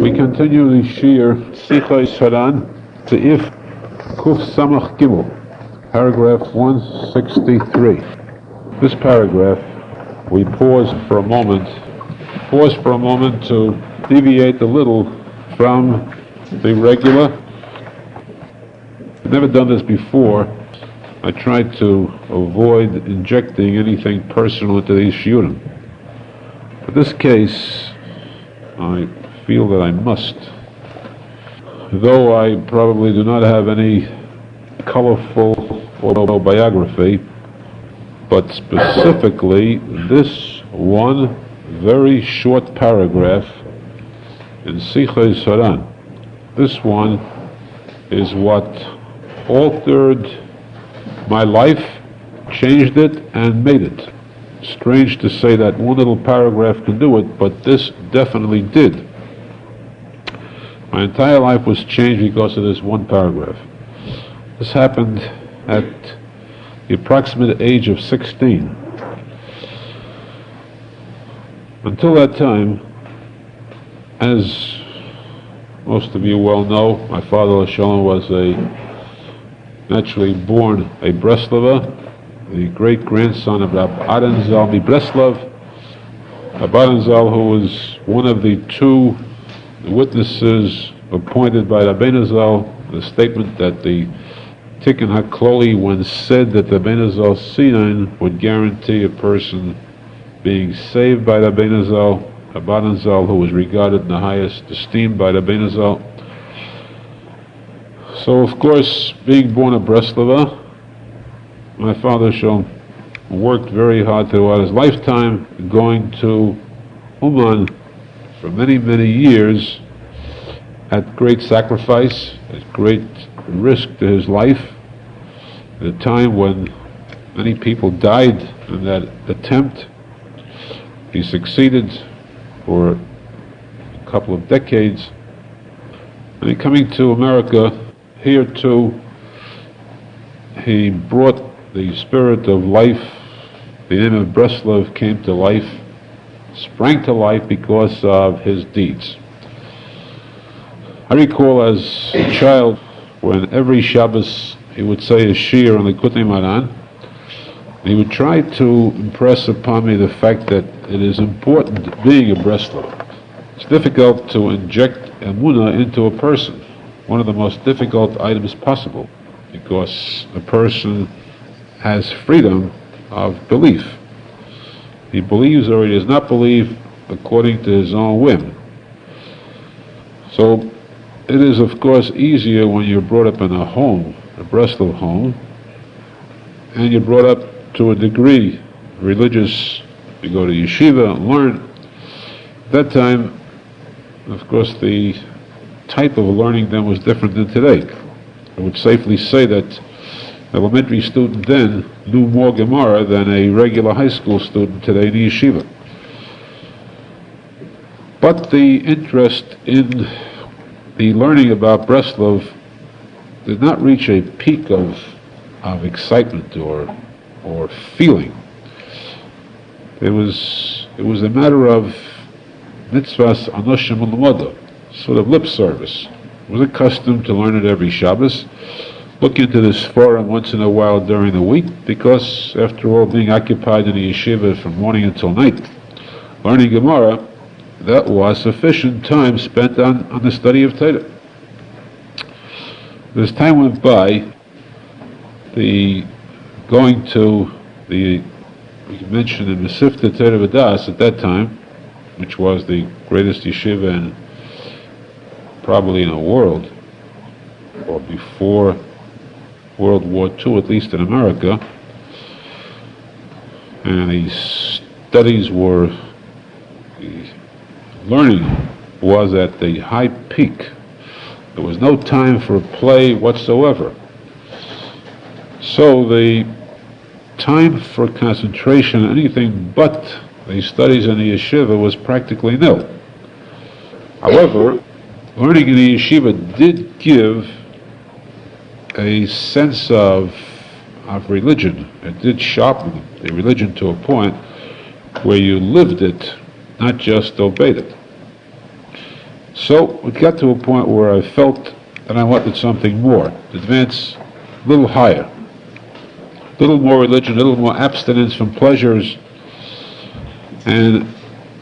We continue the Shir Sichos HaRan to if Kuf Samach Gimel, paragraph 163. This paragraph, we pause for a moment to deviate a little from the regular. I've never done this before. I tried to avoid injecting anything personal into these shiurim. For this case, I feel that I must. Though I probably do not have any colorful autobiography, but specifically this one very short paragraph in Sichos HaRan. This one is what altered my life, changed it, and made it. Strange to say that one little paragraph can do it, but this definitely did. My entire life was changed because of this one paragraph. This happened at the approximate age of 16. Until that time, as most of you well know, my father Shalom was a naturally born a Breslover, the great-grandson of Rav Arizal of Breslov. Rav Arizal, who was one of the two witnesses appointed by Rabbi Nachman, the statement that the Tikkun HaKloli, when said that Rabbi Nachman Sinai would guarantee a person being saved by Rabbi Nachman, who was regarded in the highest esteem by Rabbi Nachman. So, of course, being born a Breslover, my father worked very hard throughout his lifetime, going to Uman for many, many years at great sacrifice, at great risk to his life, at a time when many people died in that attempt. He succeeded for a couple of decades, and in coming to America, here too, he brought the spirit of life. The name of Breslov came to life, sprang to life because of his deeds. I recall as a child when every Shabbos he would say a shir on the Tikuney Zohar. He would try to impress upon me the fact that it is important, being a Breslov, it's difficult to inject emunah into a person, one of the most difficult items possible, because a person has freedom of belief. He believes or he does not believe according to his own whim. So it is, of course, easier when you're brought up in a home, a Breslov home, and you're brought up to a degree religious. You go to yeshiva and learn. At that time, of course, the type of learning then was different than today. I would safely say that an elementary student then knew more Gemara than a regular high school student today in yeshiva. But the interest in the learning about Breslov did not reach a peak of excitement or feeling. It was a matter of mitzvahs anoshim u'lemoda, sort of lip service. I was accustomed to learn it every Shabbos, look into this forum once in a while during the week, because after all, being occupied in the yeshiva from morning until night, learning Gemara, that was sufficient time spent on the study of Torah. As time went by, going to we mentioned in the Sifta Torah V'das at that time, which was the greatest yeshiva probably in the world, or before World War II, at least in America, and the learning was at the high peak. There was no time for play whatsoever. So the time for concentration, anything but the studies in the yeshiva, was practically nil. However, learning in the yeshiva did give a sense of religion. It did sharpen the religion to a point where you lived it, not just obeyed it. So it got to a point where I felt that I wanted something more, to advance a little higher, a little more religion, a little more abstinence from pleasures. And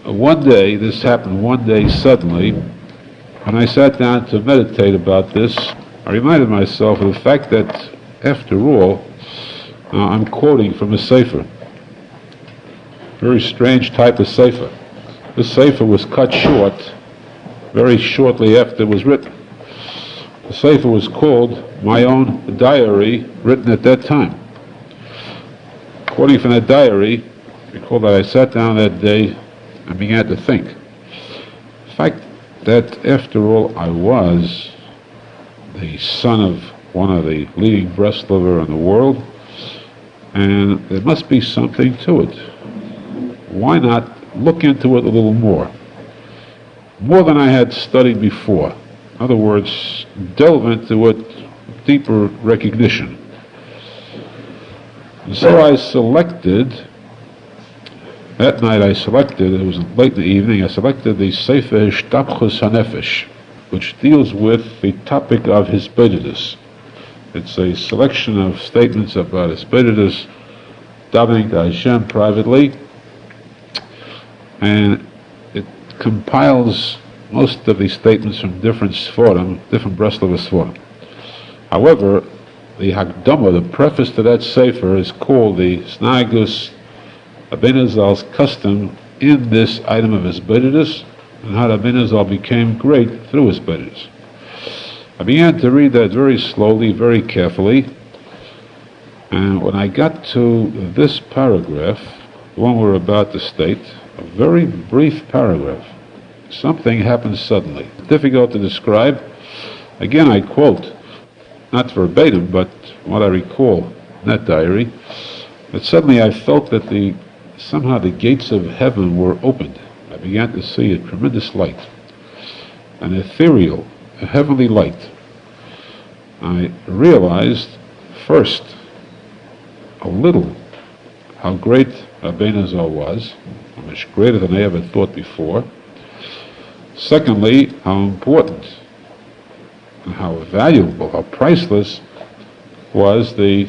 one day, this happened one day suddenly, when I sat down to meditate about this, I reminded myself of the fact that, after all, I'm quoting from a sefer, very strange type of sefer. This sefer was cut short very shortly after it was written. The sefer was called My Own Diary, written at that time. Quoting from that diary, recall that I sat down that day and began to think. The fact that, after all, I was the son of one of the leading Breslover in the world, and there must be something to it. Why not look into it a little more than I had studied before? In other words, delve into it, deeper recognition. And so I selected, that night it was late in the evening, I selected the Sefer Hishtapchus HaNefesh, which deals with the topic of Hisbodedus. It's a selection of statements about Hisbodedus, davening to Hashem privately, and it compiles most of these statements from different Sforim, different Breslover Sforim. However, the Hakdama, the preface to that Sefer, is called the Snagus Arizal's custom in this item of Hisbodedus, and how Arizal became great through Hisbodedus. I began to read that very slowly, very carefully, and when I got to this paragraph, the one we're about to state, a very brief paragraph, something happened suddenly. Difficult to describe. Again, I quote, not verbatim, but what I recall in that diary, that suddenly I felt that somehow the gates of heaven were opened. I began to see a tremendous light, an ethereal, a heavenly light. I realized, first, a little, how great Arizal was, how much greater than I ever thought before. Secondly, how important and how valuable, how priceless was the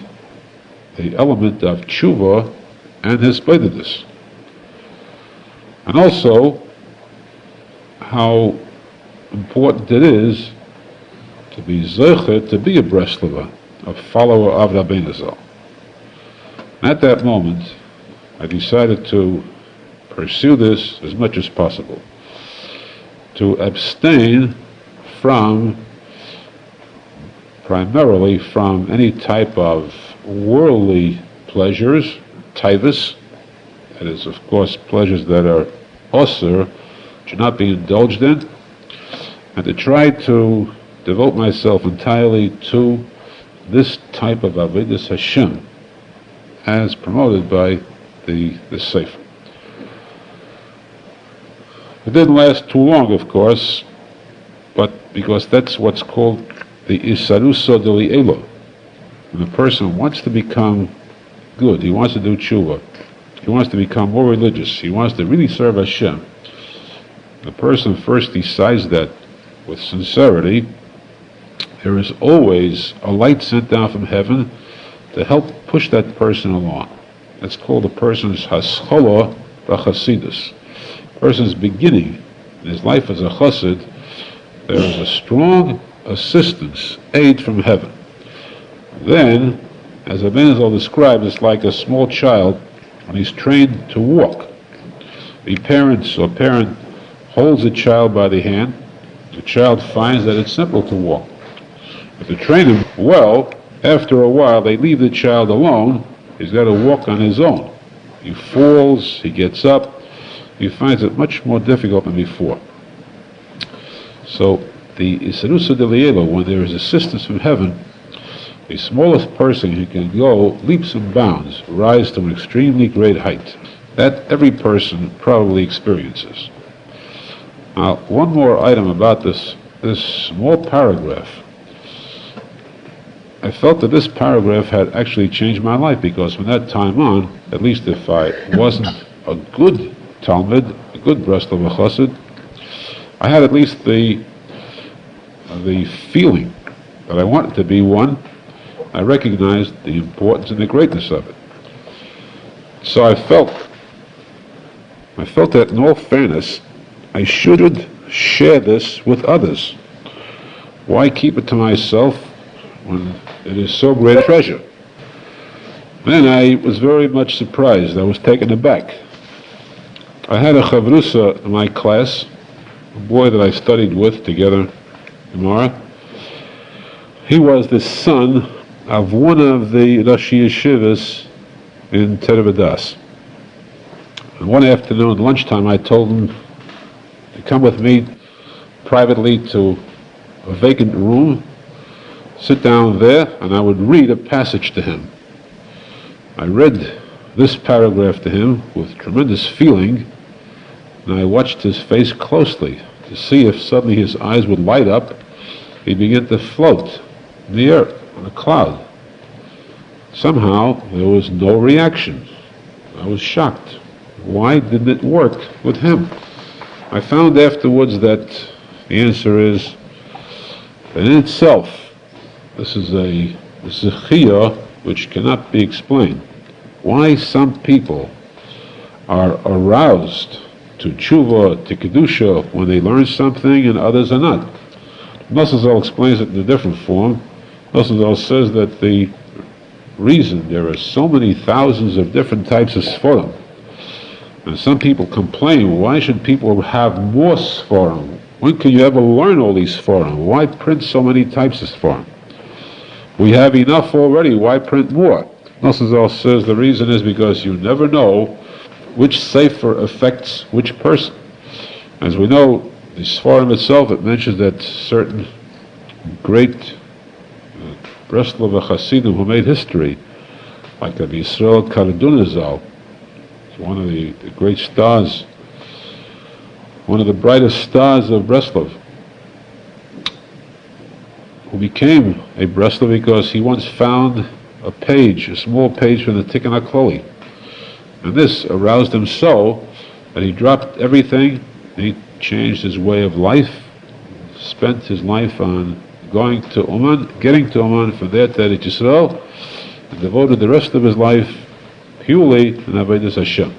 element of Teshuva and Hisbodedus. And also, how important it is to be Zocher, to be a Breslover, a follower of Rabbi Nachman. At that moment, I decided to pursue this as much as possible, to abstain primarily from any type of worldly pleasures, taivas, that is, of course, pleasures that are osur, should not be indulged in, and to try to devote myself entirely to this type of avodas Hashem, as promoted by the Sefer. It didn't last too long, of course, but because that's what's called the isaruso deli'elo. When a person wants to become good, he wants to do tshuva, he wants to become more religious, he wants to really serve Hashem, the person first decides that with sincerity, there is always a light sent down from heaven to help push that person along. That's called a person's haschola b'chasidus. Person's beginning in his life as a chassid, there is a strong assistance, aid from heaven. Then, as Arizal described, it's like a small child when he's trained to walk. The parent holds the child by the hand. The child finds that it's simple to walk. If they train him well, after a while they leave the child alone. He's got to walk on his own. He falls, he gets up, he finds it much more difficult than before. So the Isarusa Delielo, when there is assistance from heaven, the smallest person who can go leaps and bounds, rise to an extremely great height. That every person probably experiences. Now, one more item about this small paragraph. I felt that this paragraph had actually changed my life, because from that time on, at least if I wasn't a good Talmud, a good Breslov Chassid, I had at least the feeling that I wanted to be one. I recognized the importance and the greatness of it. So I felt that in all fairness, I should share this with others. Why keep it to myself when it is so great a treasure? Then I was very much surprised. I was taken aback. I had a chavruta in my class, a boy that I studied with together in Mara. He was the son of one of the Rosh Yeshivas in Tervadas. And one afternoon, lunchtime, I told him to come with me privately to a vacant room, sit down there, and I would read a passage to him. I read this paragraph to him with tremendous feeling, and I watched his face closely to see if suddenly his eyes would light up. He'd begin to float in the earth on a cloud. Somehow there was no reaction. I was shocked. Why didn't it work with him? I found afterwards that the answer is that in itself, this is a chiyah which cannot be explained. Why some people are aroused to tshuva, to kedusha, when they learn something and others are not. Nosson explains it in a different form. Nosson says that the reason there are so many thousands of different types of sforim, and some people complain, why should people have more sforim? When can you ever learn all these sforim? Why print so many types of sforim? We have enough already, why print more? Nosson says the reason is because you never know which sefer affects which person. As we know, the sforim itself, it mentions that certain great Breslov Chassidim who made history, like Rabbi Arizal, one of the great stars, one of the brightest stars of Breslov, who became a Breslov because he once found a small page from the Tikuney. And this aroused him so that he dropped everything and he changed his way of life, spent his life on going to Oman, getting to Oman, from there to Yisrael, and devoted the rest of his life purely in Avodas Hashem.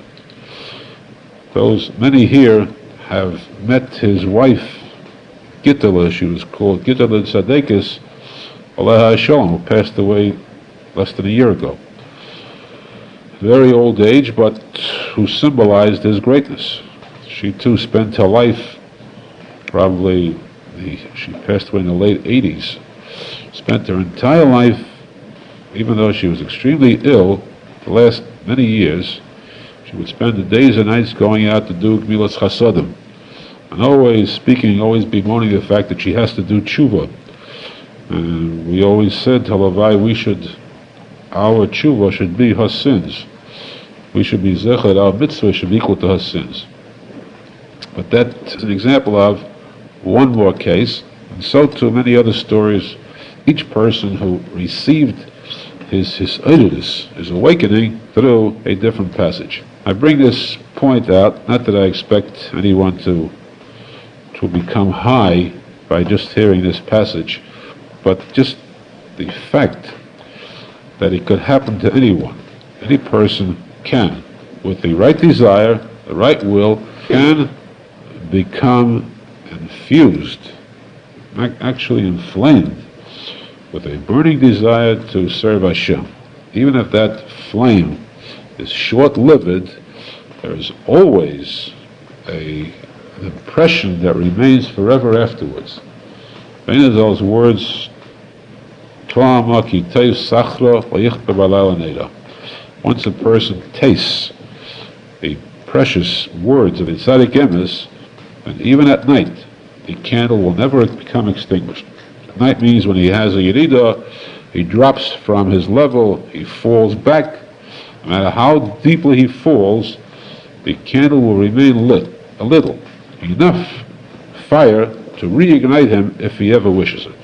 Those many here have met his wife, Gittala, she was called Gittala Tzadekis, Aleha Shalom, who passed away less than a year ago. Very old age, but who symbolized his greatness. She too spent her life, she passed away in the late 80s, spent her entire life, even though she was extremely ill, the last many years, she would spend the days and nights going out to do Gmilas Chasadim, and always bemoaning the fact that she has to do tshuva. And we always said to Halavai, our tshuva should be her sins. We should be zecher, our mitzvah should be equal to her sins. But that's an example of one more case, and so too many other stories. Each person who received his eidus, his awakening, through a different passage. I bring this point out, not that I expect anyone to become high by just hearing this passage, but just the fact that it could happen to anyone. Any person can, with the right desire, the right will, can become infused, actually inflamed, with a burning desire to serve Hashem. Even if that flame is short-lived, there is always an impression that remains forever afterwards. Arizal's words, once a person tastes the precious words of the tzadik emes, and even at night, the candle will never become extinguished. At night means when he has a yerida, he drops from his level, he falls back. No matter how deeply he falls, the candle will remain lit, a little, enough fire to reignite him if he ever wishes it.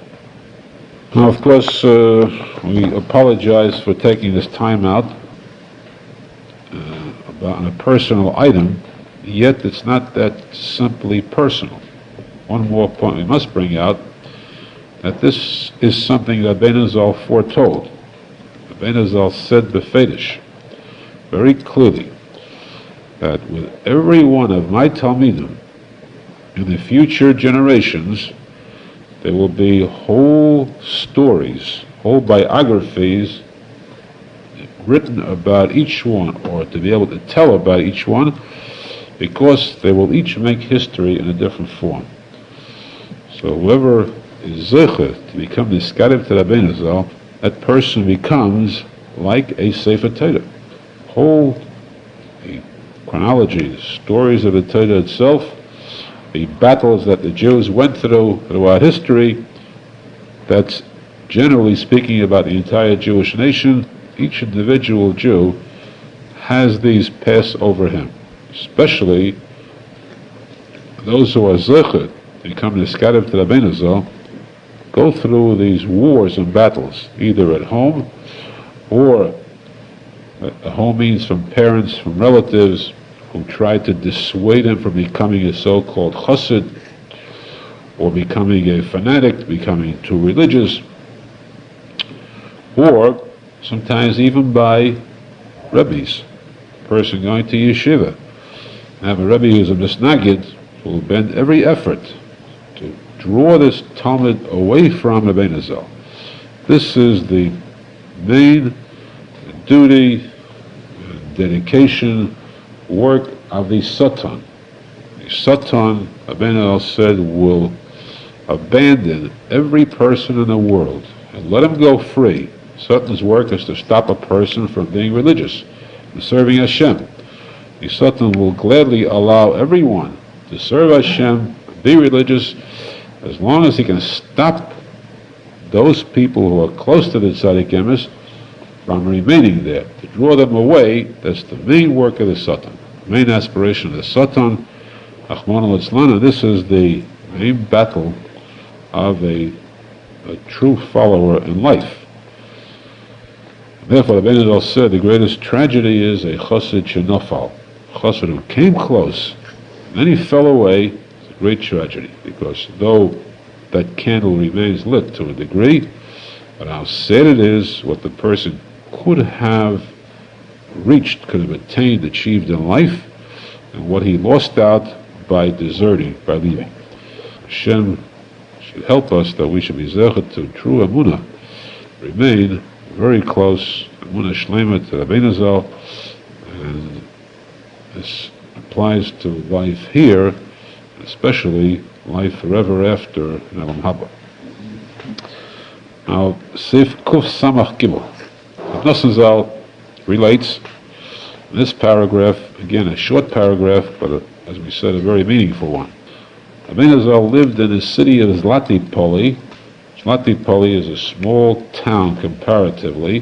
Now, of course, we apologize for taking this time out about a personal item, yet it's not that simply personal. one more point we must bring out, that this is something that Arizal foretold. Arizal said befedish, very clearly, that with every one of my Talmidim in the future generations, there will be whole stories, whole biographies written about each one, or to be able to tell about each one, because they will each make history in a different form. So whoever is zecher to become the skadim to Rabbeinu Zal, that person becomes like a Sefer Torah. Whole the chronology, the stories of the Torah itself, the battles that the Jews went through throughout history, that's generally speaking about the entire Jewish nation. Each individual Jew has these pass over him, especially those who are zecher, become the skadim to Rabbeinu Zal, go through these wars and battles, either at home, or at home means from parents, from relatives, who try to dissuade him from becoming a so-called chassid, or becoming a fanatic, becoming too religious, or sometimes even by rebbes. A person going to yeshiva, have a rebbe who's a misnagid, will bend every effort to draw this Talmud away from Rabbeinu Zal. This is the main duty, dedication, work of the Satan. The Satan, Rabbeinu Zal said, will abandon every person in the world and let him go free. Satan's work is to stop a person from being religious and serving Hashem. The Satan will gladly allow everyone to serve Hashem, be religious, as long as he can stop those people who are close to the tzadik emes from remaining there. To draw them away, that's the main work of the Satan, the main aspiration of the Satan. This is the main battle of a true follower in life. Therefore, the Rabbeinu Zal said the greatest tragedy is a chassid shenofal, a chassid who came close, and then he fell away. It's a great tragedy, because though that candle remains lit to a degree, but how sad it is what the person could have reached, could have attained, achieved in life, and what he lost out by deserting, by leaving. Hashem should help us that we should be zecher to true emunah, remain very close, emunah shlema to Rabbeinu Zal, and this applies to life here, especially life forever after in Olam Haba. Now, Sif Kuf Samach Gimel. R Nosson Zal relates in this paragraph, again a short paragraph, but as we said, a very meaningful one. Rabbeinu Zal lived in the city of Zlatipoli. Zlatipoli is a small town comparatively.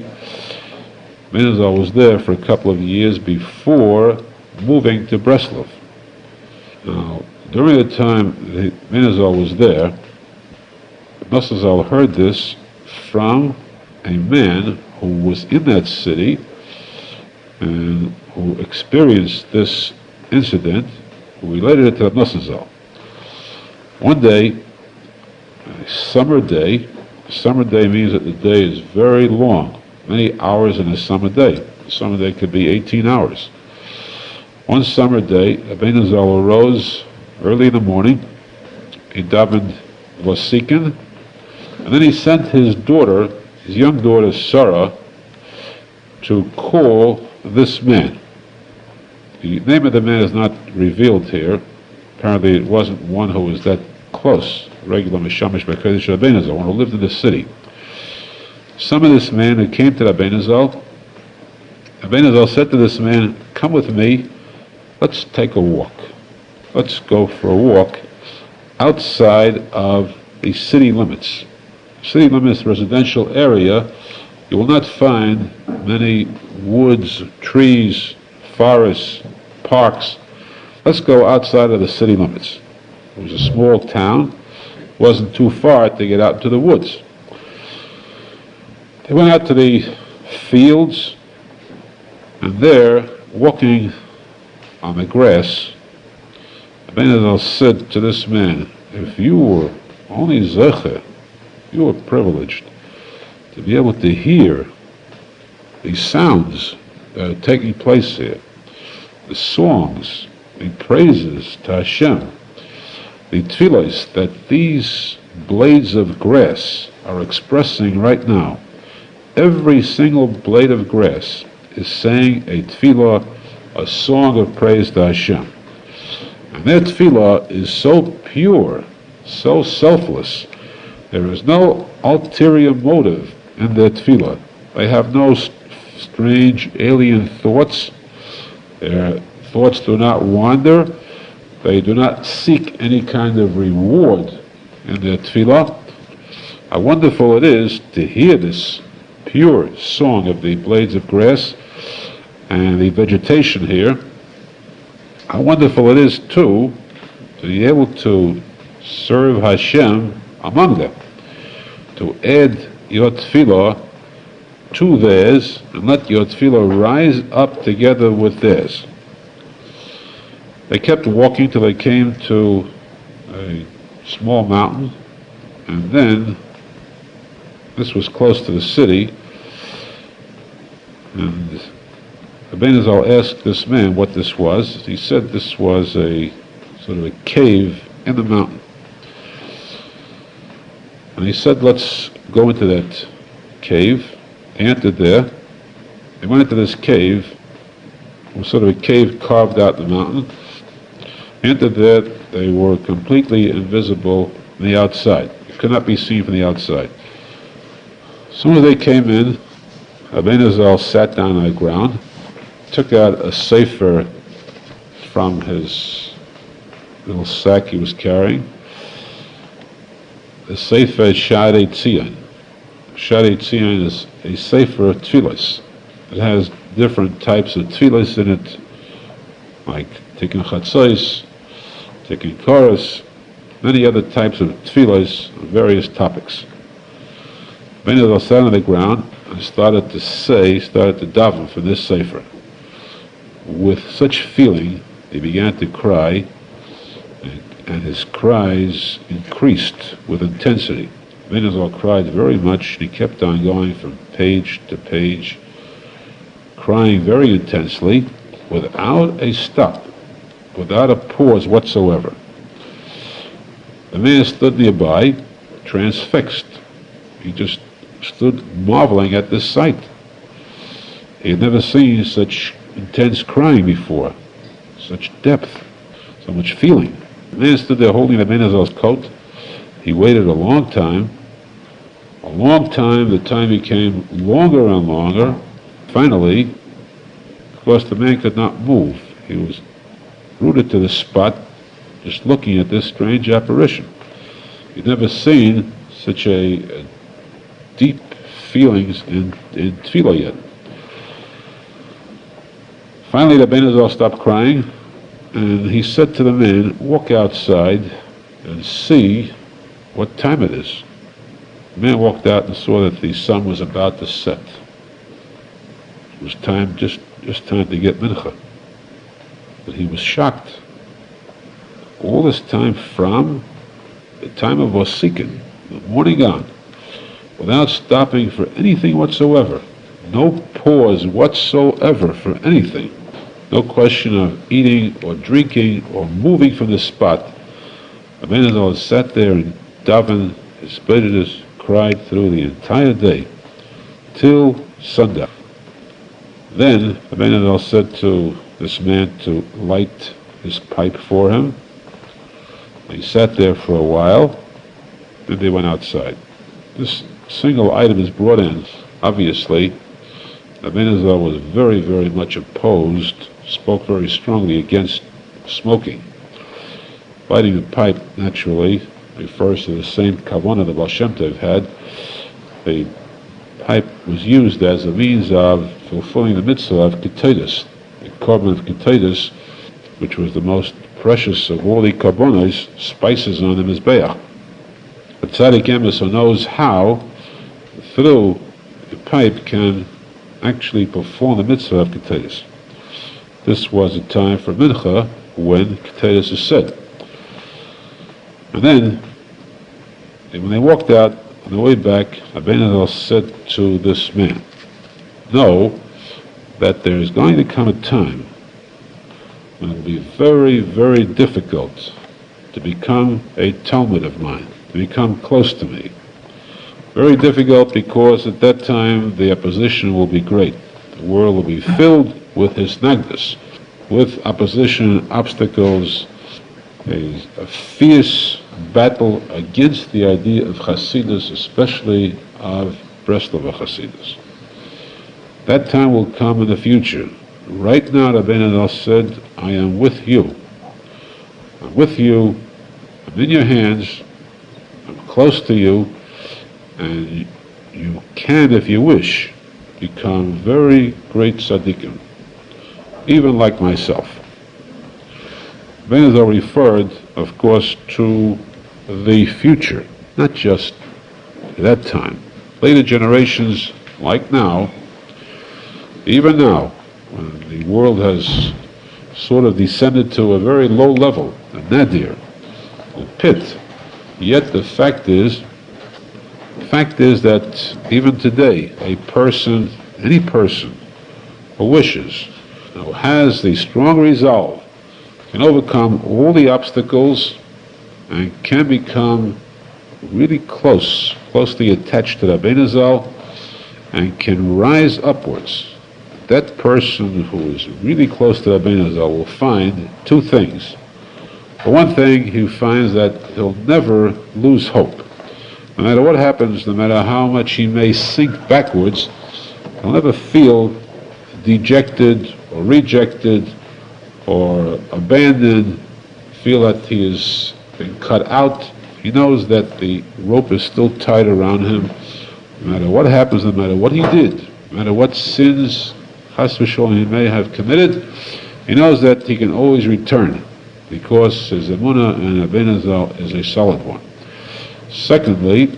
Rabbeinu Zal was there for a couple of years before moving to Breslov. Now, during the time Rabbeinu Zal was there, Nosson Zal heard this from a man who was in that city and who experienced this incident, who related it to Nosson Zal. One day, a summer day means that the day is very long, many hours in a summer day. A summer day could be 18 hours. One summer day, Rabbeinu Zal arose early in the morning, he davened Vasikin, and then he sent his daughter, his young daughter Sarah, to call this man. The name of the man is not revealed here. Apparently it wasn't one who was that close, regular Meshamish B'Kodesh Rabbeinu Zal, one who lived in the city. Some of this man who came to Rabbeinu Zal said to this man, "Come with me, let's take a walk. Let's go for a walk outside of the city limits." City limits residential area, you will not find many woods, trees, forests, parks. Let's go outside of the city limits. It was a small town, it wasn't too far to get out into the woods. They went out to the fields, and there, walking on the grass, Rabbeinu Zal said to this man, if you were only zecher, you were privileged to be able to hear these sounds that are taking place here, the songs, the praises to Hashem, the tefillos that these blades of grass are expressing right now. Every single blade of grass is saying a tefillah, a song of praise to Hashem. And their tefillah is so pure, so selfless. There is no ulterior motive in their tefillah. They have no strange alien thoughts. Their thoughts do not wander. They do not seek any kind of reward in their tefillah. How wonderful it is to hear this pure song of the blades of grass and the vegetation here. How wonderful it is, too, to be able to serve Hashem among them, to add your tefillah to theirs and let your tefillah rise up together with theirs. They kept walking till they came to a small mountain, and then this was close to the city, and Arizal asked this man what this was. He said this was a sort of a cave in the mountain. And he said, let's go into that cave. They entered there. They went into this cave. It was sort of a cave carved out in the mountain. They entered there. They were completely invisible on the outside. It could not be seen from the outside. As soon as they came in, Arizal sat down on the ground, took out a sefer from his little sack he was carrying. The sefer is Sha'arei Tzion. Sha'arei Tzion is a sefer of tefillos. It has different types of tefillos in it, like Tikuney Chatzos, Tikuney Chorus, many other types of tefillos on various topics. Arizal sat on the ground and started to daven for this sefer. With such feeling, he began to cry, and his cries increased with intensity. Arizal cried very much, and he kept on going from page to page, crying very intensely, without a stop, without a pause whatsoever. The man stood nearby, transfixed. He just stood marveling at this sight. He had never seen such intense crying before, such depth, so much feeling. The man stood there holding Arizal's coat. He waited a long time. The time became longer and longer. Finally, of course, the man could not move. He was rooted to the spot, just looking at this strange apparition. He'd never seen such a deep feelings in tefillah yet. Finally, the Arizal stopped crying, and he said to the man, walk outside and see what time it is. The man walked out and saw that the sun was about to set. It was time, just time to get mincha. But he was shocked. All this time from the time of Vosikin, the morning on, without stopping for anything whatsoever, no pause whatsoever for anything, no question of eating or drinking or moving from the spot. Arizal sat there and davened, his prejudice cried through the entire day, till sundown. Then Arizal said to this man to light his pipe for him. He sat there for a while, then they went outside. This single item is brought in. Obviously, Arizal was very, very much opposed, spoke very strongly against smoking. Lighting the pipe, naturally, refers to the same kavanah that Baal Shem Tov had. The pipe was used as a means of fulfilling the mitzvah of ketedus, the korban of ketedus, which was the most precious of all the korbanos, spices on the mizbeach. The tzadik emes knows how, through the pipe, can actually perform the mitzvah of ketedus. This was a time for mincha when ketedus is said. And then, when they walked out, on the way back, Arizal said to this man, know that there is going to come a time when it will be very, very difficult to become a Talmud of mine, to become close to me. Very difficult because at that time the opposition will be great. The world will be filled with hisnagdus, with opposition, obstacles, a fierce battle against the idea of Chassidus, especially of Breslov Chassidus. That time will come in the future. Right now, Rabbi Nachman said, I am with you. I'm with you. I'm in your hands. I'm close to you. And you can, if you wish, become very great tzaddikim, even like myself. Rabbi Nachman referred, of course, to the future, not just that time. Later generations, like now, even now, when the world has sort of descended to a very low level, a nadir, a pit, yet the fact is that even today, a person, any person who wishes, who has the strong resolve, can overcome all the obstacles and can become really closely attached to Rabbi Arizal, and can rise upwards. That person who is really close to Rabbi Arizal will find two things. For one thing, he finds that he'll never lose hope. No matter what happens, no matter how much he may sink backwards, he'll never feel dejected or rejected or abandoned, feel that he has been cut out. He knows that the rope is still tied around him. No matter what happens, no matter what he did, no matter what sins Chas v'sholom he may have committed, he knows that he can always return because his emunah and Rabbi Arizal is a solid one. Secondly,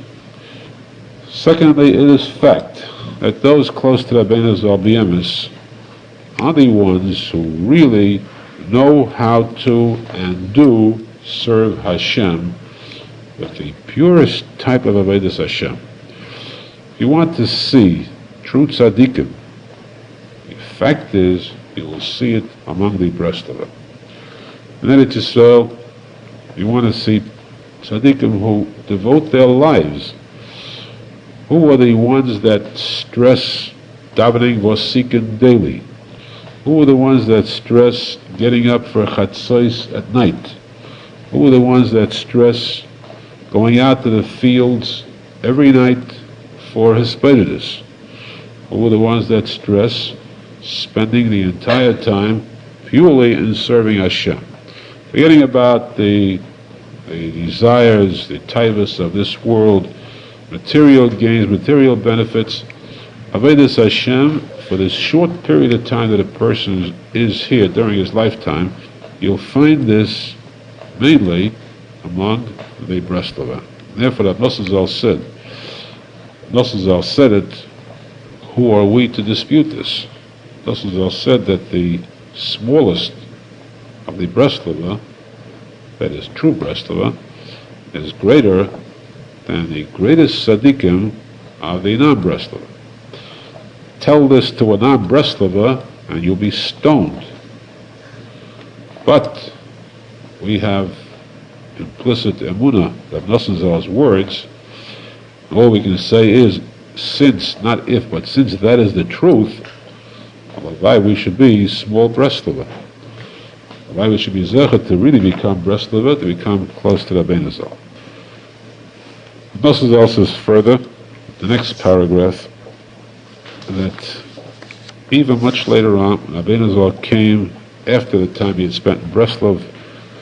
it is fact that those close to Rabbi Arizal b'emes are the ones who really know how to and do serve Hashem with the purest type of avodas Hashem. If you want to see true tzaddikim, the fact is you will see it among the Breslov. And then it is so, you want to see tzaddikim who devote their lives. Who are the ones that stress davening vosikin daily? Who are the ones that stress getting up for chatzos at night? Who are the ones that stress going out to the fields every night for Hesperides? Who are the ones that stress spending the entire time purely in serving Hashem, forgetting about the desires, the taivas of this world, material gains, material benefits. Avodas Hashem, for this short period of time that a person is here during his lifetime, you'll find this mainly among the Breslov. Therefore, that Rosenfeld said it, who are we to dispute this? Rosenfeld said that the smallest of the Breslov, that is true Breslov, is greater than the greatest tzaddikim of the non-Breslov. Tell this to a non-Breslov and you'll be stoned. But we have implicit emunah, Rav Nosson's words. All we can say is, since, not if, but since that is the truth, well, we should be small Breslov. Why we should be zecher to really become Breslov, to become close to Rabbi Arizal. Nosson's says further, the next paragraph, that even much later on, Rabbi Arizal came after the time he had spent in Breslov,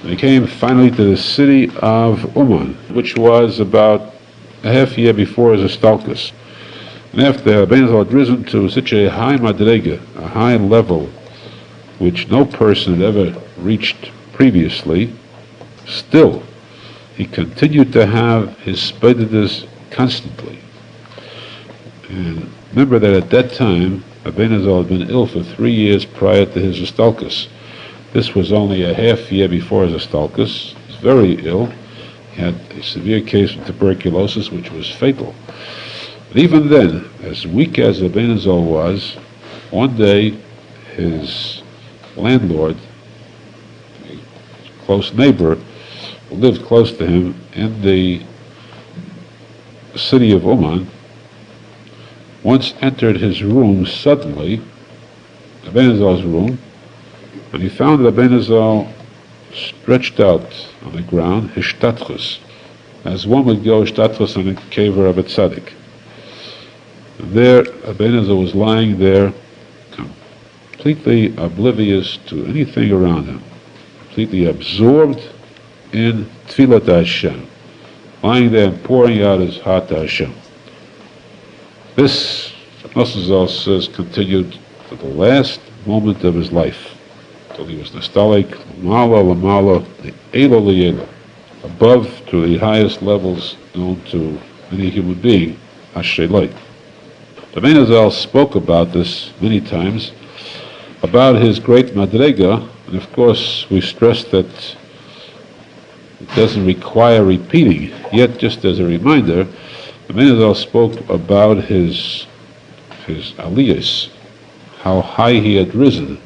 and he came finally to the city of Uman, which was about a half year before his Estalkus. And after Rabbi Arizal had risen to such a high madrega, a high level, which no person had ever reached previously, still he continued to have his spedidas constantly. And remember that at that time, Rabbi Arizal had been ill for 3 years prior to his Estalkus. This was only a half year before his Estalkus. He was very ill. He had a severe case of tuberculosis, which was fatal. But even then, as weak as Arizal was, one day his landlord, a close neighbor, who lived close to him in the city of Uman, once entered his room suddenly, Arizal's room, and he found Arizal stretched out on the ground, hishtatchus, as one would go hishtatchus on a caver of a tzadik. And there, Arizal was lying there, completely oblivious to anything around him, completely absorbed in tefillat Hashem, lying there and pouring out his heart to Hashem. This, Nosson says, continued to the last moment of his life, till he was nostalgic, lamala, the elo liela, above to the highest levels known to any human being, Hashelai. Rabbi Nachman spoke about this many times, about his great madrega, and of course we stress that it doesn't require repeating, yet just as a reminder, Rabbi Nachman spoke about his aliyas, how high he had risen,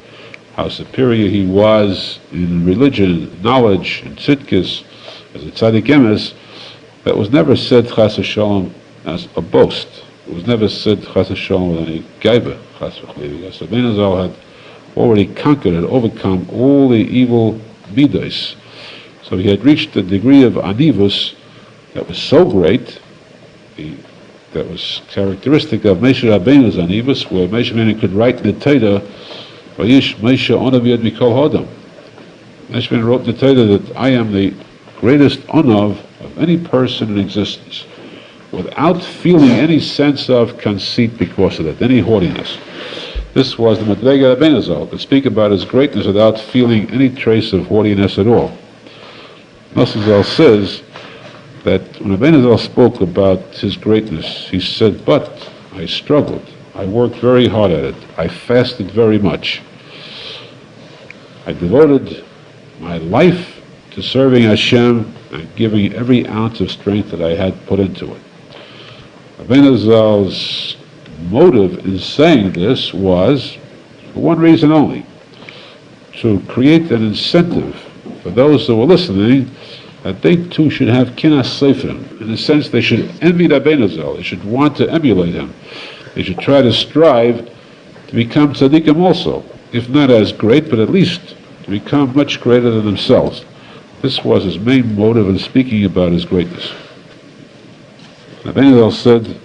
how superior he was in religion, knowledge, and tzidkis, as a tzadik emes. That was never said chas v'shalom as a boast. It was never said chas v'shalom with any gaiba, chas v'chlevi. So Rabbi Nachman had already conquered and overcome all the evil midos. So he had reached a degree of anivus that was so great, that was characteristic of Moshe Rabbeinu's anivus, where Moshe Rabbeinu could write in the Torah, Vayish Moshe onav yad mikol hodam. Moshe Rabbeinu wrote in the Torah that I am the greatest onav of any person in existence, without feeling any sense of conceit because of that, any haughtiness. This was the Madrega Rabbi Nachman, to speak about his greatness without feeling any trace of haughtiness at all. Nosson says that when Rabbi Nachman spoke about his greatness, he said, but I struggled. I worked very hard at it. I fasted very much. I devoted my life to serving Hashem and giving every ounce of strength that I had put into it. Rabbi Nachman's motive in saying this was, for one reason only, to create an incentive for those who were listening that they too should have kinas seifrim. In a sense, they should envy Rabbi Nachman. They should want to emulate him. They should try to strive to become tzaddikim also, if not as great, but at least to become much greater than themselves. This was his main motive in speaking about his greatness. Rabbi Nachman said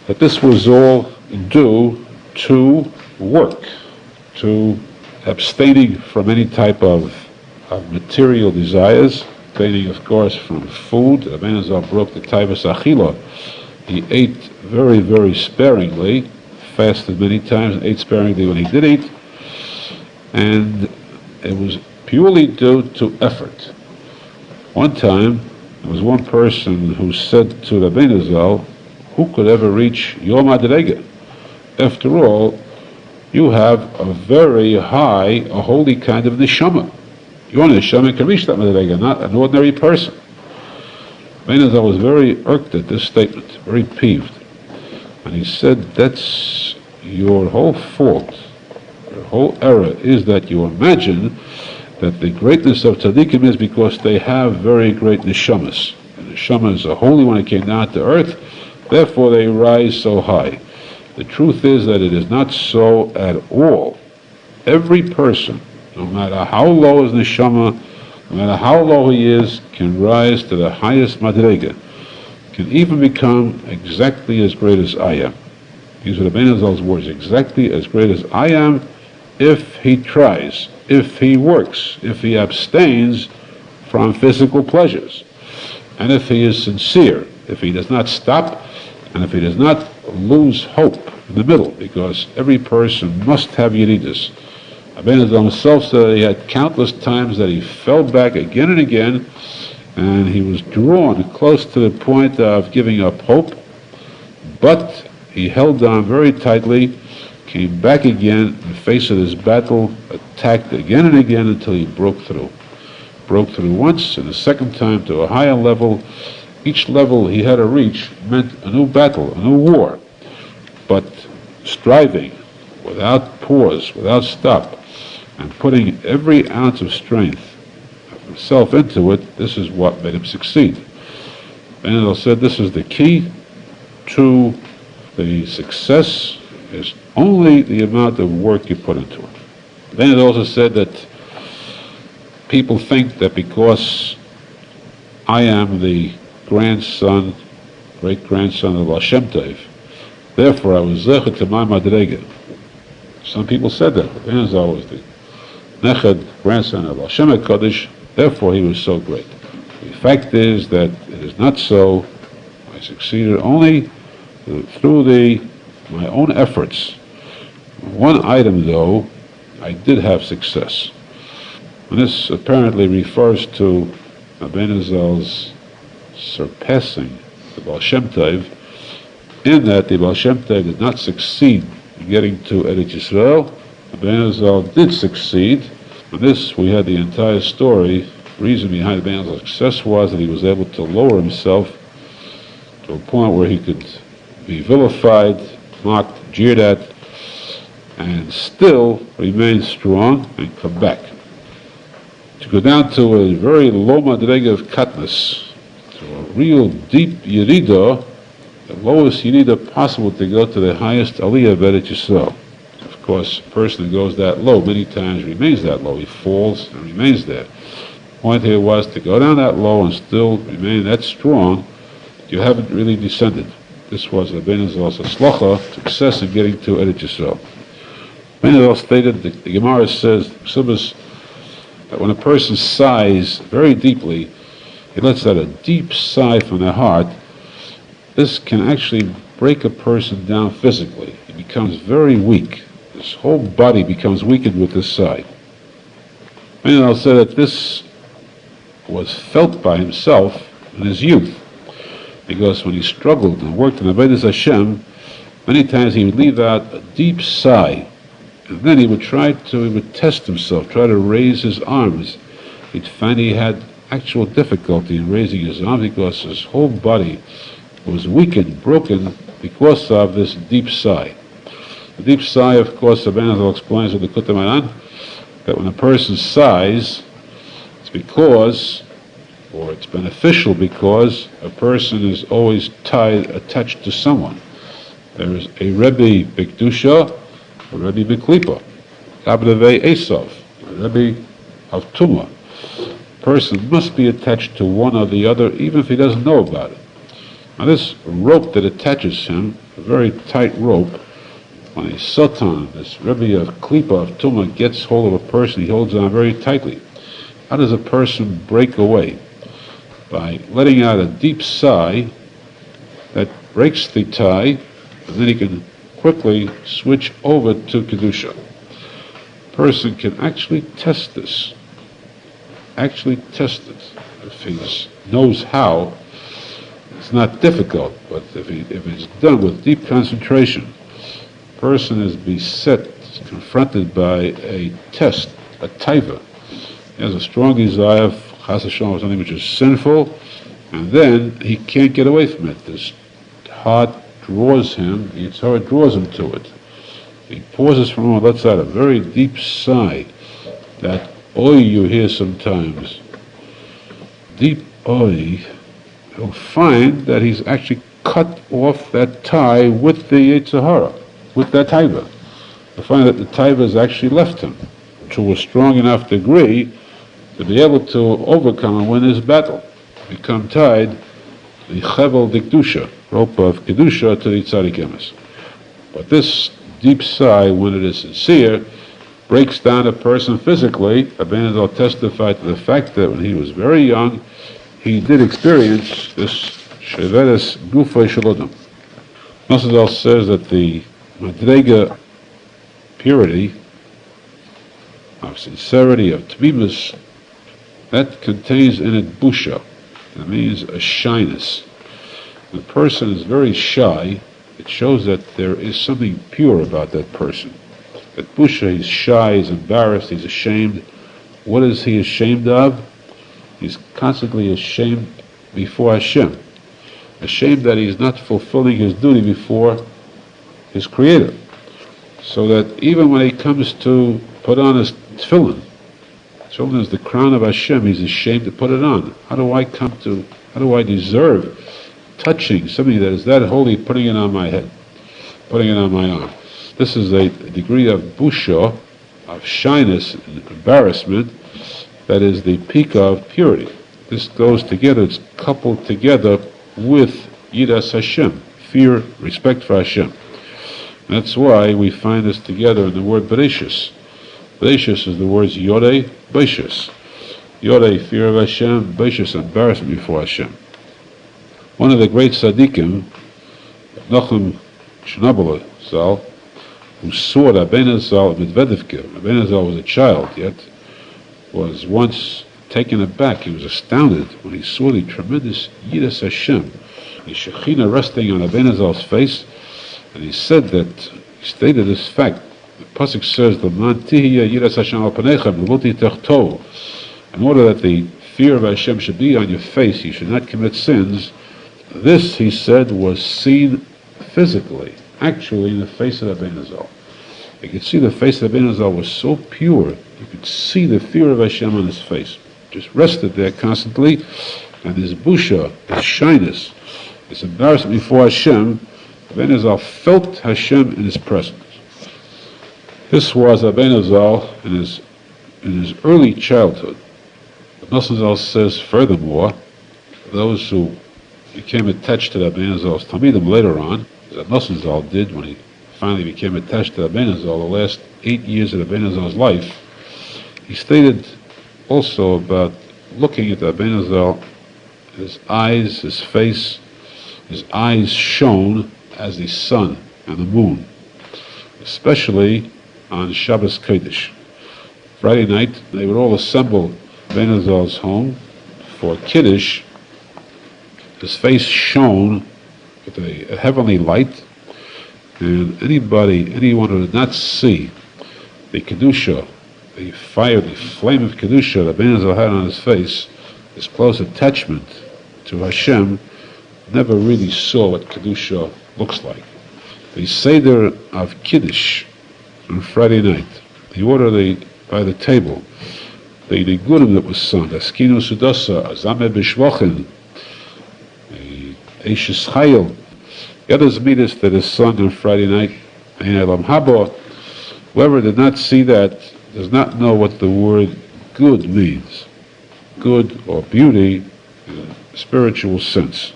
that this was all due to work, to abstaining from any type of material desires, abstaining, of course, from food. Rabbi Nachman broke the taivas achila. He ate very, very sparingly, fasted many times, and ate sparingly when he did eat, and it was purely due to effort. One time, there was one person who said to Rabbi Nachman, who could ever reach your madrega? After all, you have a very high, a holy kind of neshama. Your neshama can reach that madrega, not an ordinary person. Rabbi Nachman was very irked at this statement, very peeved. And he said, that's your whole fault. Your whole error is that you imagine that the greatness of tzaddikim is because they have very great neshamas. The neshama is a holy one that came down to earth, therefore they rise so high. The truth is that it is not so at all. Every person, no matter how low his neshama, no matter how low he is, can rise to the highest madrega, can even become exactly as great as I am. These are the Rabbi Nachman's words, exactly as great as I am, if he tries, if he works, if he abstains from physical pleasures, and if he is sincere, if he does not stop, and if he does not lose hope in the middle, because every person must have yeridas. Rabbi Nachman himself said that he had countless times that he fell back again and again, and he was drawn close to the point of giving up hope, but he held on very tightly, came back again in the face of this battle, attacked again and again until he broke through. broke through once, and the second time to a higher level. Each level he had to reach meant a new battle, a new war. But striving without pause, without stop, and putting every ounce of strength of himself into it, this is what made him succeed. And I said this is the key to the success, is only the amount of work you put into it. Then it also said that people think that because I am the grandson, great-grandson of Baal Shem Tov, therefore I was zecher to my madrega. Some people said that. Arizal was the neched, grandson of Baal Shem HaKadosh, therefore he was so great. The fact is that it is not so. I succeeded only through my own efforts. One item, though, I did have success. And this apparently refers to Arizal's surpassing the Baal Shem Tov, in that the Baal Shem Tov did not succeed in getting to Eretz Yisrael. Arizal did succeed. And this, we had the entire story. The reason behind Arizal's success was that he was able to lower himself to a point where he could be vilified, mocked, jeered at, and still remain strong and come back. To go down to a very low madrega of katnas, to a real deep yerida, the lowest yerida possible to go to the highest aliyah of Eretz Yisrael. Of course, a person who goes that low many times remains that low. He falls and remains there. The point here was to go down that low and still remain that strong. You haven't really descended. This was the Arizal's aslacha, success in getting to Eretz Yisrael. Arizal stated, the Gemara says, that when a person sighs very deeply, he lets out a deep sigh from their heart. This can actually break a person down physically. He becomes very weak. His whole body becomes weakened with this sigh. Arizal said that this was felt by himself in his youth, because when he struggled and worked in Avodas Hashem, many times he would leave out a deep sigh, and then he would test himself, try to raise his arms. He'd find he had actual difficulty in raising his arms because his whole body was weakened, broken, because of this deep sigh. The deep sigh, of course, Arizal explains with the Kutam HaRan, that when a person sighs, it's because, or it's beneficial because, a person is always attached to someone. There is a Rebbe B'Kedusha, a Rebbe B'Klipa, RW38b, a Rebbe of Tumah. A person must be attached to one or the other, even if he doesn't know about it. Now this rope that attaches him, a very tight rope, when a Satan, this Rebbe of Klipa, of Tumah, gets hold of a person, he holds on very tightly. How does a person break away? By letting out a deep sigh that breaks the tie, and then he can quickly switch over to Kedusha. A person can actually test this. If he knows how. It's not difficult, but if it's done with deep concentration, a person is confronted by a test, a taiva. He has a strong desire, chas v'shalom, something which is sinful, and then he can't get away from it. This heart draws him, the Torah draws him to it. He pauses for a moment, lets out a very deep sigh, that oi you hear sometimes. Deep oi, he'll find that he's actually cut off that tie with the Sahara, with that taiva. He'll find that the taiva has actually left him to a strong enough degree to be able to overcome and win his battle. Become tied, the chevel dikdusha, rope of kedusha, to the tzadik emes. But this deep sigh, when it is sincere, breaks down a person physically. Arizal testified to the fact that when he was very young, he did experience this sheveres gufay shalodam. Arizal says that the madrega purity, of sincerity, of tmimus, that contains in it busha. That means a shyness. When a person is very shy, it shows that there is something pure about that person. That busha, he's shy, he's embarrassed, he's ashamed. What is he ashamed of? He's constantly ashamed before Hashem. Ashamed that he's not fulfilling his duty before his Creator. So that even when he comes to put on his tefillin is the crown of Hashem, he's ashamed to put it on. How do I deserve touching something that is that holy, putting it on my head, putting it on my arm? This is a degree of busha, of shyness and embarrassment, that is the peak of purity. This goes together, it's coupled together with yiras Hashem, fear, respect for Hashem. That's why we find this together in the word Bereshis. Bereshis is the words Yodei, Beishis. Yodei, fear of Hashem, Beishis, embarrassment before Hashem. One of the great tzaddikim, Menachem Mendel Schneerson, who saw Rabbeinu Zal Medvedevke. Rabbeinu Zal was a child, yet was once taken aback. He was astounded when he saw the tremendous yiras Hashem, the Shekhinah resting on Rabbeinu Zal's face, and he stated this fact. The posek says, in order that the fear of Hashem should be on your face, you should not commit sins. This, he said, was seen physically, actually, in the face of Rabbeinu Zal. You could see the face of Rabbeinu Zal was so pure, you could see the fear of Hashem on his face. Just rested there constantly, and his busha, his shyness, his embarrassment before Hashem, Rabbeinu Zal felt Hashem in his presence. This was Rabbeinu Zal in his early childhood. R Nosson says, furthermore, those who became attached to Rabbeinu Zal's Talmidim later on, as R Nosson did when he finally became attached to Rabbeinu Zal, the last 8 years of Rabbeinu Zal's life, he stated also about looking at Rabbeinu Zal, his eyes, his face, his eyes shone as the sun and the moon, especially on Shabbos Kodesh. Friday night, they would all assemble Rabbeinu Zal's home for Kiddush. His face shone with a heavenly light, and anyone who did not see the Kedusha, the fire, the flame of Kedusha that Rabbeinu Zal had on his face, his close attachment to Hashem, never really saw what Kedusha looks like. The Seder of Kiddush on Friday night, the order by the table, the nigunim that was sung, Askinu Sudasa, Azame Bishvochin, the Eishes Chayil, the others midas that is sung on Friday night, Ein Elam Haba. Whoever did not see that does not know what the word good means. Good or beauty in a spiritual sense.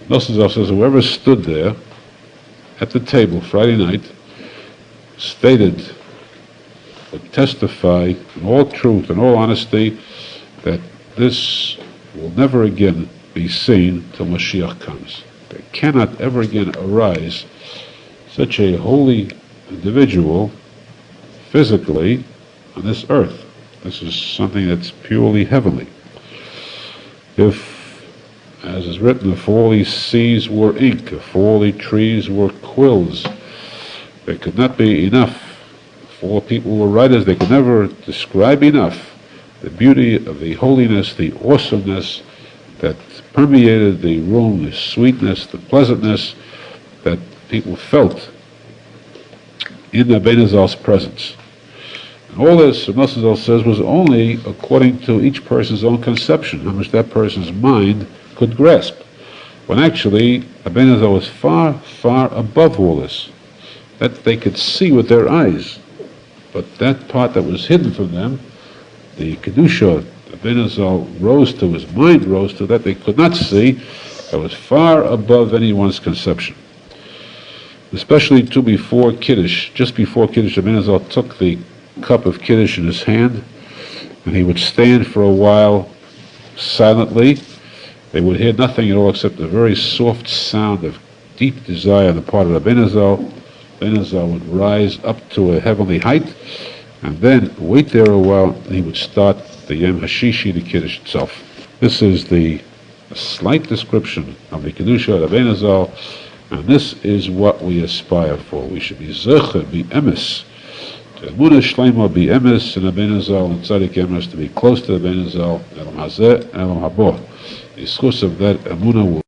Nosson says, whoever stood there at the table Friday night stated, would testify in all truth and all honesty that this will never again be seen till Mashiach comes. There cannot ever again arise such a holy individual physically on this earth. This is something that's purely heavenly. If, as is written, if all these seas were ink, if all the trees were quills, there could not be enough. If all people were writers, they could never describe enough the beauty of the holiness, the awesomeness that permeated the room, the sweetness, the pleasantness that people felt in Rabbeinu Zal's presence. And all this, R Nosson says, was only according to each person's own conception, how much that person's mind could grasp. When actually, Rabbeinu Zal was far, far above all this, that they could see with their eyes. But that part that was hidden from them, the Kedusha, Rabbeinu Zal rose to, his mind rose to, that they could not see, that was far above anyone's conception. Especially too before Kiddush, just before Kiddush, Rabbeinu Zal took the cup of Kiddush in his hand, and he would stand for a while silently. They would hear nothing at all except a very soft sound of deep desire on the part of Rabbeinu Zal. Rabbeinu Zal would rise up to a heavenly height, and then wait there a while, and he would start the Yom Hashishi, the Kiddush itself. This is a slight description of the Kedusha of Rabbeinu Zal, and this is what we aspire for. We should be zecher, be emes, Emunah Shleima be emes and Rabbeinu Zal and tzadik emes to be close to the Rabbeinu Zal, Elam Hazeh and Elam Habo. The schus of that Emunah will